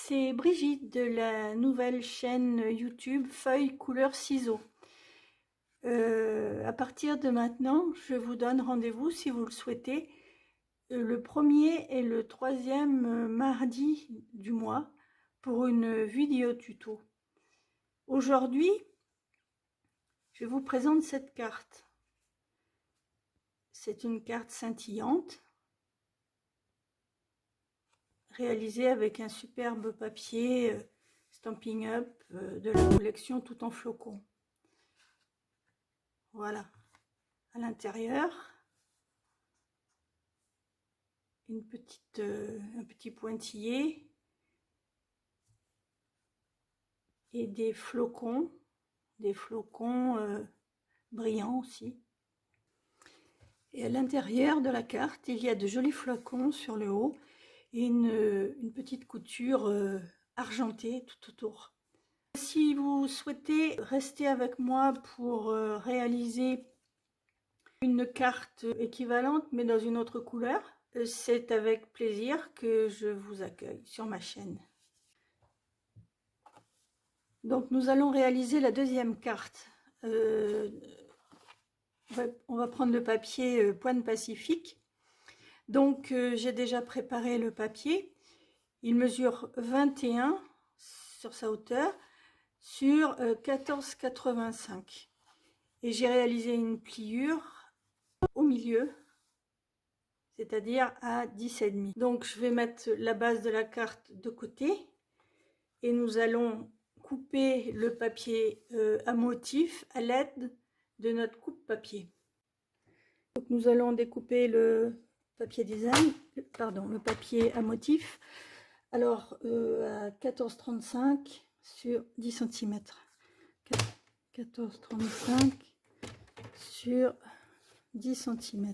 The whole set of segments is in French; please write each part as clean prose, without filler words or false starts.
c'est Brigitte de la nouvelle chaîne YouTube Feuilles couleur ciseaux. À partir de maintenant, je vous donne rendez-vous si vous le souhaitez, le premier et le troisième mardi du mois pour une vidéo tuto. Aujourd'hui, je vous présente cette carte. C'est une carte scintillante, réalisée avec un superbe papier Stampin' Up de la collection Tout en flocons. Voilà, à l'intérieur, un petit pointillé et des flocons brillants aussi. Et à l'intérieur de la carte, il y a de jolis flocons sur le haut et une petite couture argentée tout autour. Si vous souhaitez rester avec moi pour réaliser une carte équivalente mais dans une autre couleur, c'est avec plaisir que je vous accueille sur ma chaîne. Donc nous allons réaliser la deuxième carte. On va prendre le papier Pointe Pacifique. Donc j'ai déjà préparé le papier. Il mesure 21 sur sa hauteur sur 14,85 et j'ai réalisé une pliure au milieu, c'est-à-dire à 10,5. Donc je vais mettre la base de la carte de côté et nous allons couper le papier à motif à l'aide de notre coupe-papier. Donc nous allons découper le papier design, le papier à motif, alors à 14,35 sur 10 cm. 14,35 sur 10 cm.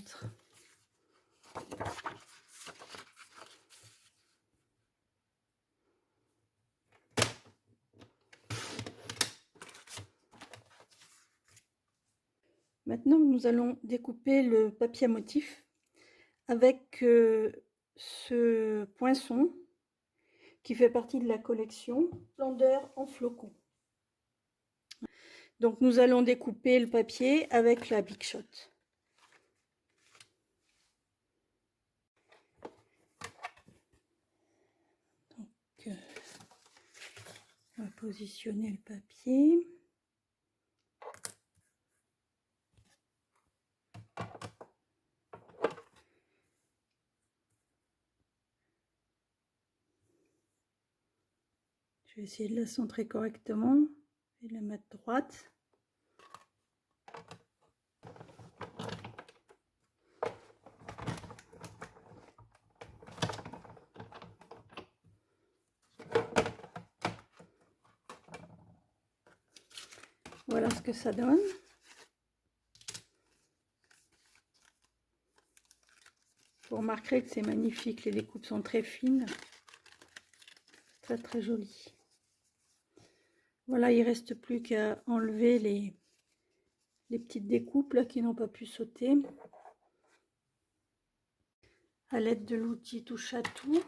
Maintenant, nous allons découper le papier à motif avec ce poinçon qui fait partie de la collection Splendeur en flocons. Donc nous allons découper le papier avec la Big Shot. Donc, on va positionner le papier. Je vais essayer de la centrer correctement et de la mettre droite. Voilà ce que ça donne. Vous remarquerez que c'est magnifique, les découpes sont très fines, très très jolies. Voilà, il ne reste plus qu'à enlever les petites découpes là qui n'ont pas pu sauter. À l'aide de l'outil touche à tout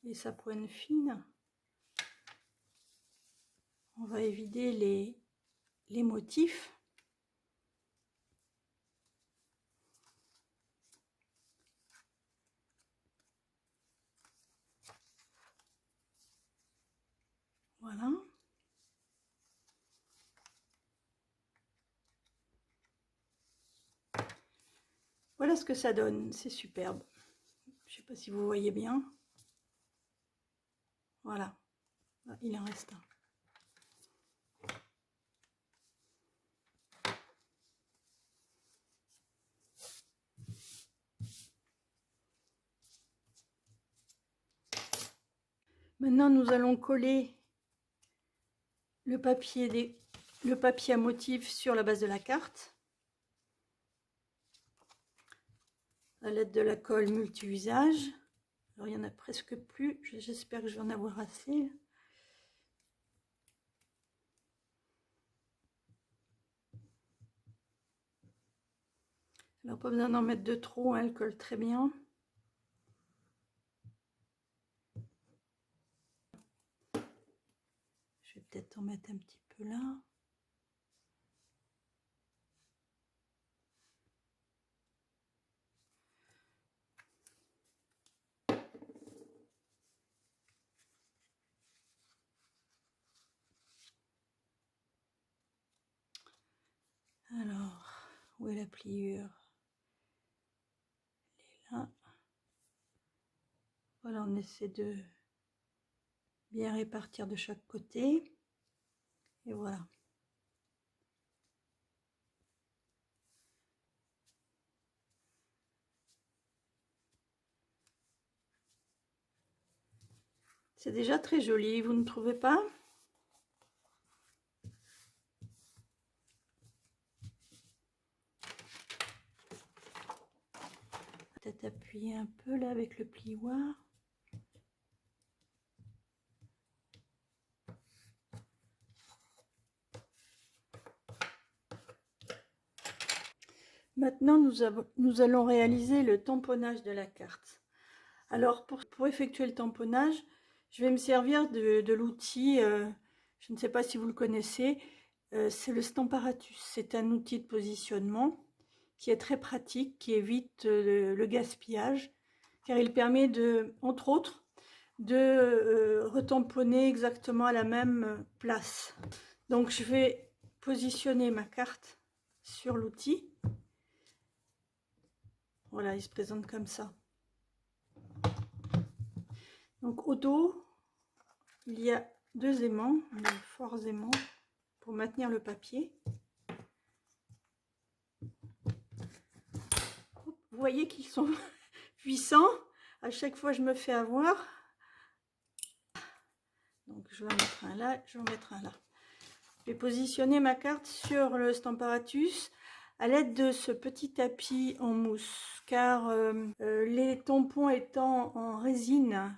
et sa pointe fine, on va évider les motifs. Voilà. Voilà ce que ça donne, c'est superbe. Je ne sais pas si vous voyez bien. Voilà, il en reste un. Maintenant, nous allons coller le papier à motif sur la base de la carte à l'aide de la colle multi-usage. Alors, il n'y en a presque plus. J'espère que je vais en avoir assez. Alors, pas besoin d'en mettre de trop, hein, elle colle très bien. peut-être en mettre un petit peu là. Alors, où est la pliure? Elle est là. Voilà, on essaie de bien répartir de chaque côté. Et voilà. C'est déjà très joli, vous ne trouvez pas? Peut-être appuyer un peu là avec le plioir. Maintenant, nous allons réaliser le tamponnage de la carte. Alors, pour effectuer le tamponnage, je vais me servir de l'outil, je ne sais pas si vous le connaissez, c'est le Stamparatus. C'est un outil de positionnement qui est très pratique, qui évite le gaspillage, car il permet entre autres, de retamponner exactement à la même place. Donc, je vais positionner ma carte sur l'outil. Voilà, il se présente comme ça. Donc au dos, il y a deux aimants, de forts aimants pour maintenir le papier. Vous voyez qu'ils sont puissants. À chaque fois, je me fais avoir. Donc je vais en mettre un là, je vais en mettre un là. Je vais positionner ma carte sur le Stamparatus à l'aide de ce petit tapis en mousse, car les tampons étant en résine,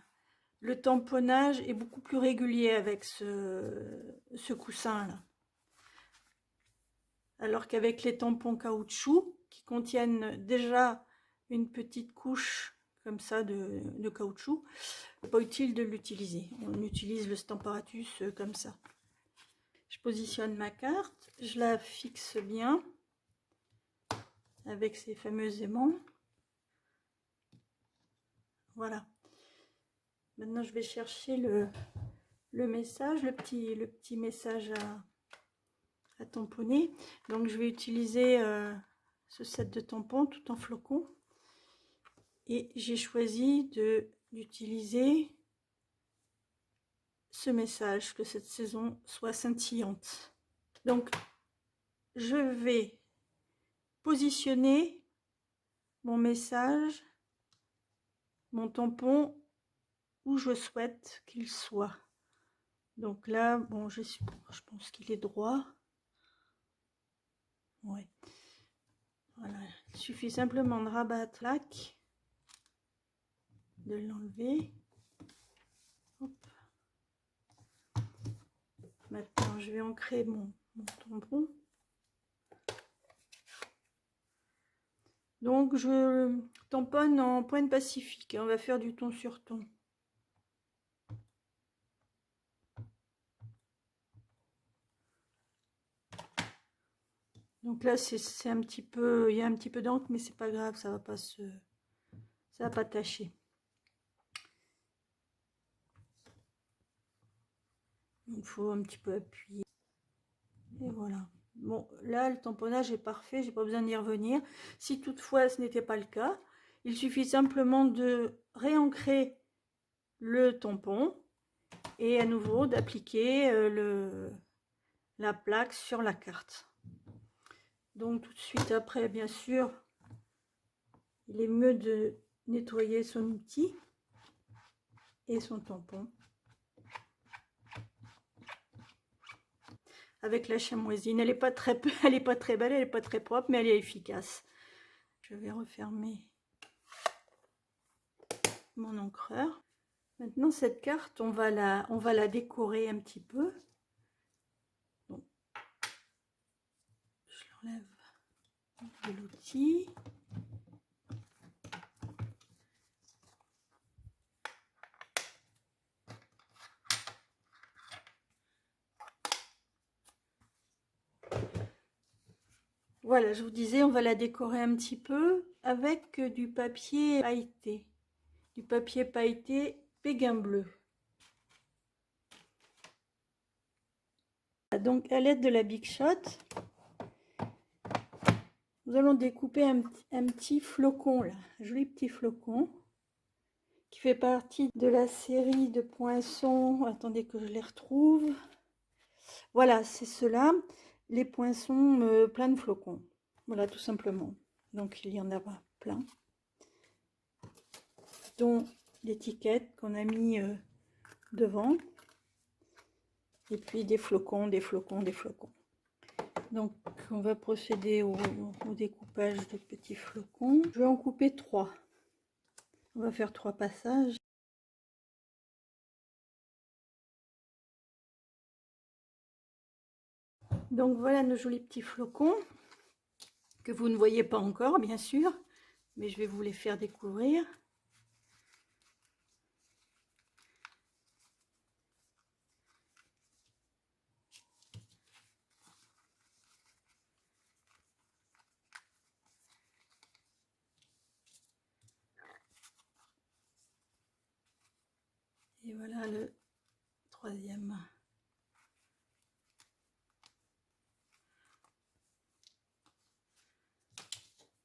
le tamponnage est beaucoup plus régulier avec ce coussin-là. Alors qu'avec les tampons caoutchouc, qui contiennent déjà une petite couche comme ça de caoutchouc, c'est pas utile de l'utiliser. On utilise le Stamparatus comme ça. Je positionne ma carte, je la fixe bien avec ces fameux aimants. Voilà. Maintenant, je vais chercher le message, le petit message à tamponner. Donc, je vais utiliser ce set de tampons tout en flocons. Et j'ai choisi d'utiliser ce message, que cette saison soit scintillante. Donc, je vais positionner mon message, mon tampon, où je souhaite qu'il soit. Donc là, bon, je pense qu'il est droit. Ouais. Voilà. Il suffit simplement de rabattre la plaque, de l'enlever. Maintenant, je vais ancrer mon tampon. Donc, je tamponne en pointe pacifique. On va faire du ton sur ton. Donc là, c'est un petit peu, il y a un petit peu d'encre, mais c'est pas grave, ça va pas tâcher. Donc, il faut un petit peu appuyer. Et voilà. Bon, là, le tamponnage est parfait, j'ai pas besoin d'y revenir. Si toutefois ce n'était pas le cas, il suffit simplement de réancrer le tampon et à nouveau d'appliquer la plaque sur la carte. Donc tout de suite après, bien sûr, il est mieux de nettoyer son outil et son tampon avec la chamoisine. Elle n'est pas très belle, elle n'est pas très propre, mais elle est efficace. Je vais refermer mon encreur. Maintenant, cette carte, on va la décorer un petit peu. Donc, je l'enlève de l'outil. Voilà, je vous disais, on va la décorer un petit peu avec du papier pailleté. Du papier pailleté Péguin bleu. Donc à l'aide de la Big Shot, nous allons découper un petit flocon là, un joli petit flocon qui fait partie de la série de poinçons. Attendez que je les retrouve. Voilà, c'est cela, les poinçons pleins de flocons. Voilà, tout simplement. Donc il y en a plein, dont l'étiquette qu'on a mis devant. Et puis des flocons, des flocons, des flocons. Donc on va procéder au découpage de petits flocons. Je vais en couper 3. On va faire 3 passages. Donc voilà nos jolis petits flocons que vous ne voyez pas encore, bien sûr, mais je vais vous les faire découvrir. Et voilà le 3e.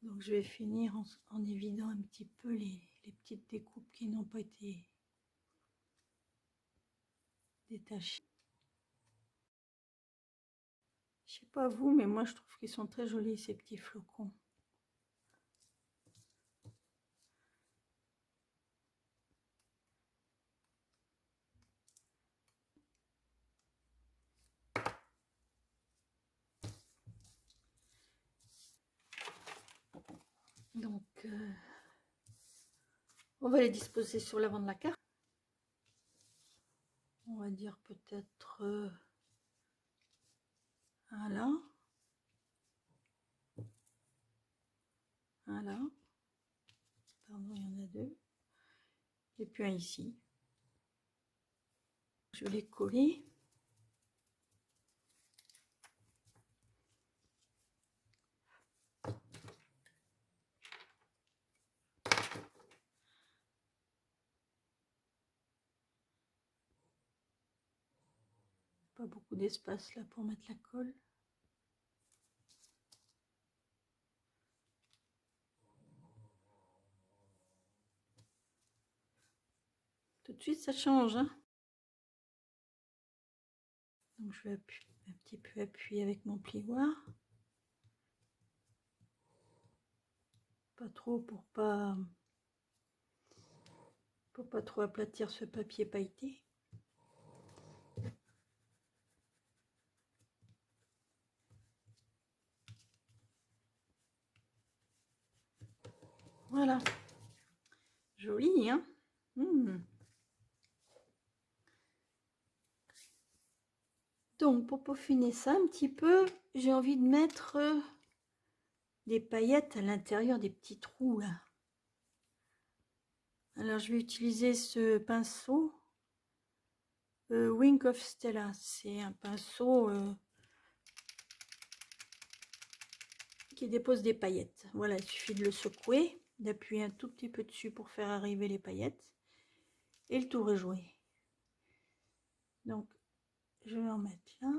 Donc je vais finir en évidant un petit peu les petites découpes qui n'ont pas été détachées. Je sais pas vous, mais moi je trouve qu'ils sont très jolis ces petits flocons. Donc on va les disposer sur l'avant de la carte. On va dire peut-être un là, un là, pardon, il y en a 2, et puis un ici. Je vais les coller. Pas beaucoup d'espace là pour mettre la colle. Tout de suite ça change, hein. Donc je vais un petit peu appuyer avec mon plioir. Pas trop pour pas trop aplatir ce papier pailleté. Voilà. Joli, hein. Donc pour peaufiner ça un petit peu, j'ai envie de mettre des paillettes à l'intérieur des petits trous là. Alors je vais utiliser ce pinceau Wing of Stella. C'est un pinceau qui dépose des paillettes. Voilà, il suffit de le secouer, d'appuyer un tout petit peu dessus pour faire arriver les paillettes. Et le tour est joué. Donc je vais en mettre là.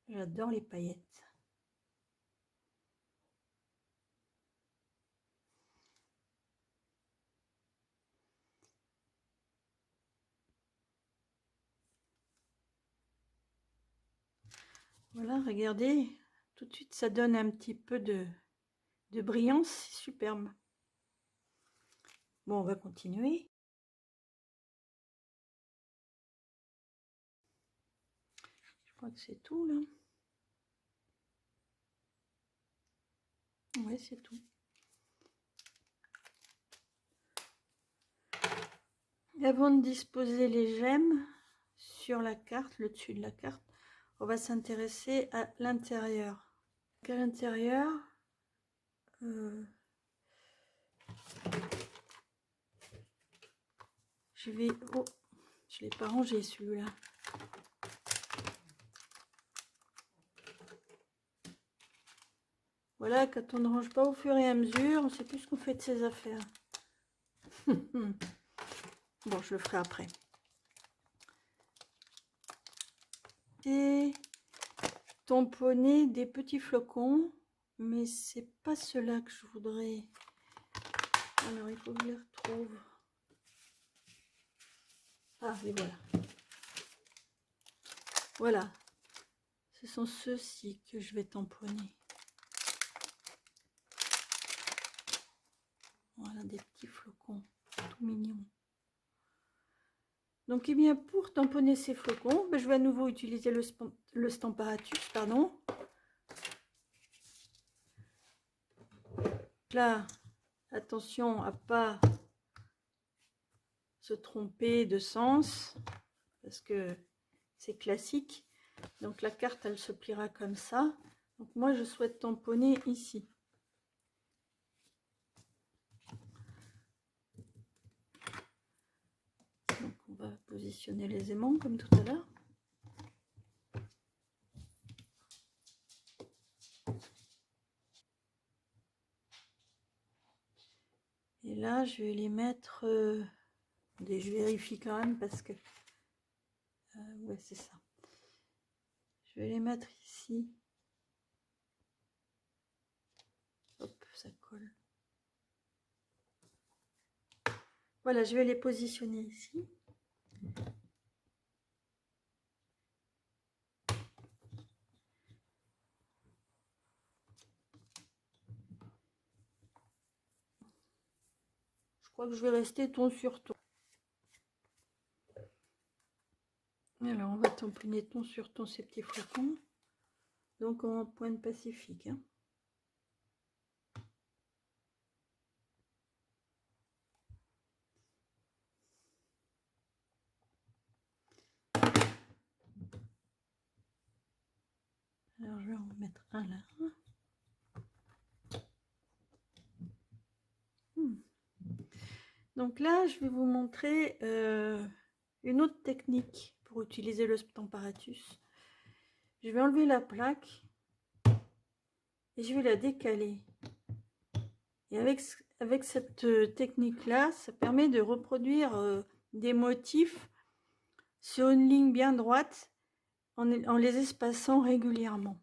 J'adore les paillettes. Voilà, regardez, tout de suite ça donne un petit peu de brillance, c'est superbe. Bon, on va continuer. Je crois que c'est tout là. Ouais, c'est tout. Avant de disposer les gemmes sur la carte, le dessus de la carte, on va s'intéresser à l'intérieur. À l'intérieur, je vais... Oh, je ne l'ai pas rangé celui-là. Voilà, quand on ne range pas au fur et à mesure, on ne sait plus ce qu'on fait de ses affaires. Bon, je le ferai après. Et tamponner des petits flocons, mais c'est pas cela que je voudrais. Alors, il faut que je les retrouve. Ah, et voilà. Voilà. Ce sont ceux-ci que je vais tamponner. Voilà, des petits flocons tout mignons. Donc, eh bien, pour tamponner ces flocons, ben, je vais à nouveau utiliser le Stamparatus, pardon. Là, attention à pas se tromper de sens, parce que c'est classique. Donc, la carte, elle se pliera comme ça. Donc, moi, je souhaite tamponner ici. Donc, on va positionner les aimants comme tout à l'heure. Et là, je vais les mettre... je vérifie quand même parce que... ouais, c'est ça. Je vais les mettre ici. Hop, ça colle. Voilà, je vais les positionner ici. Je crois que je vais rester ton sur ton. Alors, on va tamponner ton sur ton ces petits flocons. Donc, en pointe pacifique. Hein. Alors, je vais en mettre un là. Donc là, je vais vous montrer une autre technique pour utiliser le Stamparatus. Je vais enlever la plaque et je vais la décaler. Et avec cette technique-là, ça permet de reproduire des motifs sur une ligne bien droite en les espaçant régulièrement.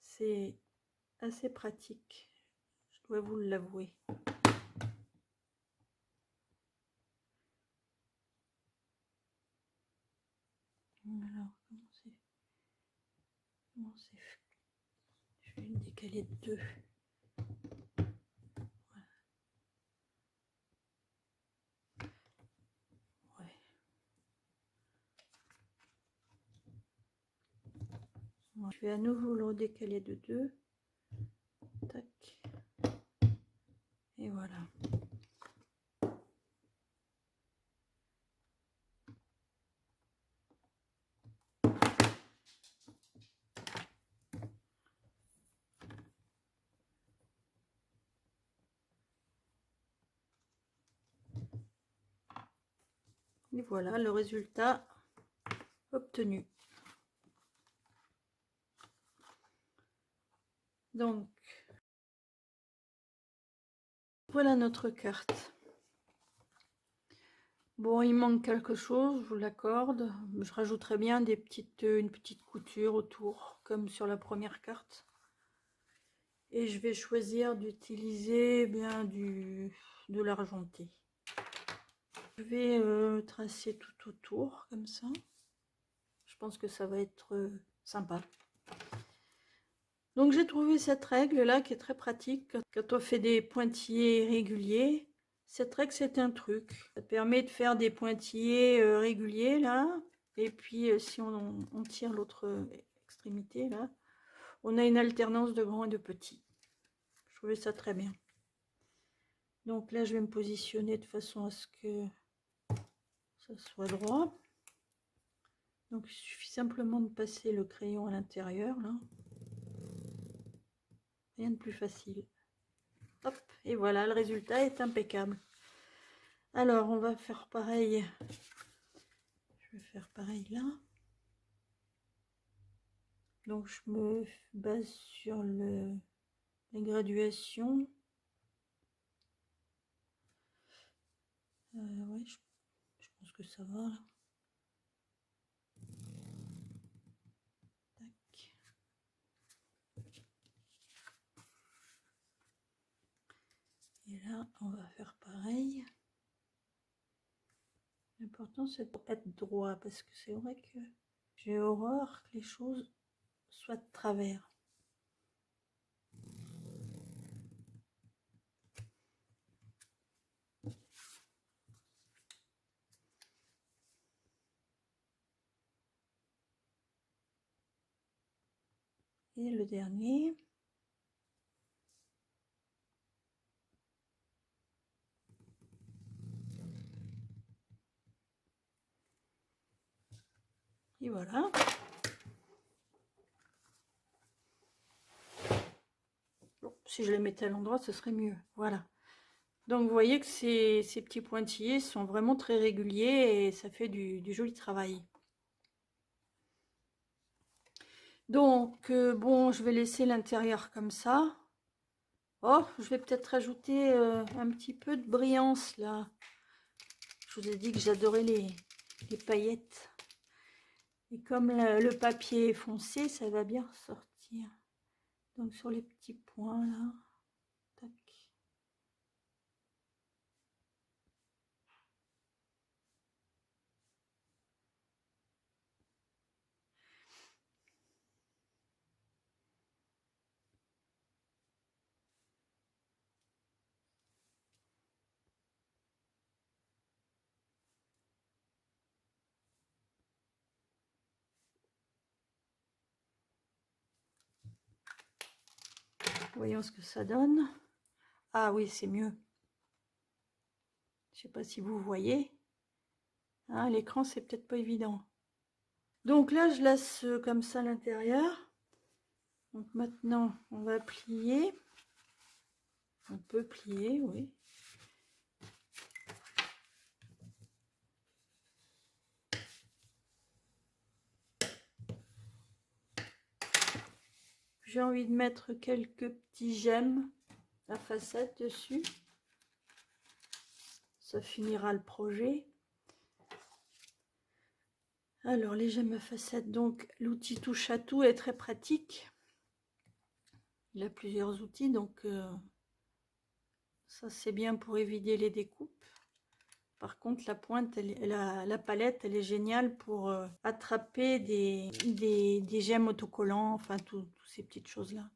C'est assez pratique, je dois vous l'avouer. Alors, comment c'est fait? Je vais le décaler de 2. Je vais à nouveau le décaler de 2. Tac. Et voilà. Et voilà le résultat obtenu. Donc, voilà notre carte. Bon, il manque quelque chose, je vous l'accorde. Je rajouterai bien une petite couture autour, comme sur la première carte. Et je vais choisir d'utiliser bien de l'argenté. Je vais tracer tout autour, comme ça. Je pense que ça va être sympa. Donc j'ai trouvé cette règle là qui est très pratique quand on fait des pointillés réguliers. Cette règle c'est un truc, ça permet de faire des pointillés réguliers là, et puis si on tire l'autre extrémité là, on a une alternance de grands et de petits. Je trouvais ça très bien. Donc là je vais me positionner de façon à ce que ça soit droit. Donc il suffit simplement de passer le crayon à l'intérieur là. Rien de plus facile. Hop, et voilà, le résultat est impeccable. Alors, on va faire pareil. Je vais faire pareil là. Donc, je me base sur les graduations. Ouais, je pense que ça va là. Tac. Et là, on va faire pareil. L'important, c'est d'être droit, parce que c'est vrai que j'ai horreur que les choses soient de travers. Et le dernier. Et voilà. Bon, si je les mettais à l'endroit, ce serait mieux. Voilà. Donc vous voyez que ces petits pointillés sont vraiment très réguliers et ça fait du joli travail. Donc bon, je vais laisser l'intérieur comme ça. Oh, je vais peut-être rajouter un petit peu de brillance là. Je vous ai dit que j'adorais les paillettes. Et comme le papier est foncé, ça va bien ressortir. Donc sur les petits points là. Tac. Voyons ce que ça donne. Ah oui, c'est mieux. Je sais pas si vous voyez. Hein, l'écran, c'est peut-être pas évident. Donc là, je laisse comme ça l'intérieur. Donc maintenant, on va plier. On peut plier, oui. J'ai envie de mettre quelques petits gemmes à facettes dessus. Ça finira le projet. Alors, les gemmes à facettes, donc l'outil touche à tout est très pratique. Il a plusieurs outils, donc ça c'est bien pour éviter les découpes. Par contre, la pointe, la palette, elle est géniale pour attraper des gemmes autocollants, enfin toutes ces petites choses-là.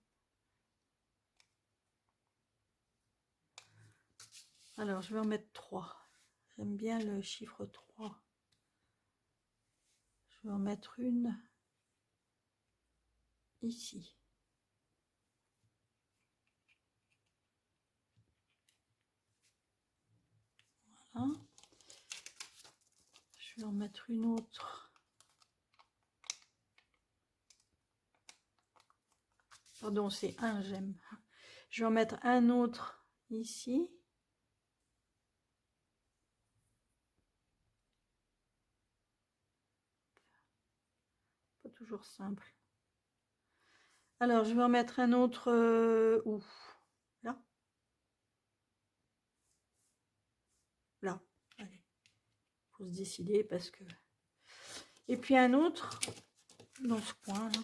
Alors, je vais en mettre 3. J'aime bien le chiffre 3. Je vais en mettre une ici. Voilà. Je vais en mettre une autre. Pardon, c'est un gemme. Je vais en mettre un autre ici. Pas toujours simple. Alors, je vais en mettre un autre où? Là. Là. Allez. Faut se décider parce que... Et puis un autre dans ce coin là.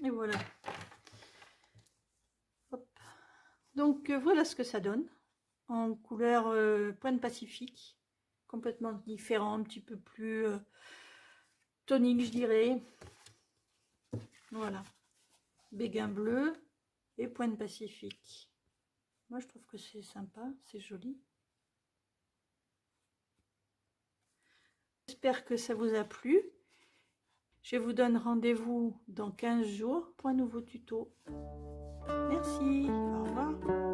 Et voilà. Hop. Donc voilà ce que ça donne en couleur pointe pacifique, complètement différent, un petit peu plus tonique, je dirais. Voilà, béguin bleu et pointe pacifique. Moi je trouve que c'est sympa, c'est joli. J'espère que ça vous a plu. Je vous donne rendez-vous dans 15 jours pour un nouveau tuto. Merci, au revoir.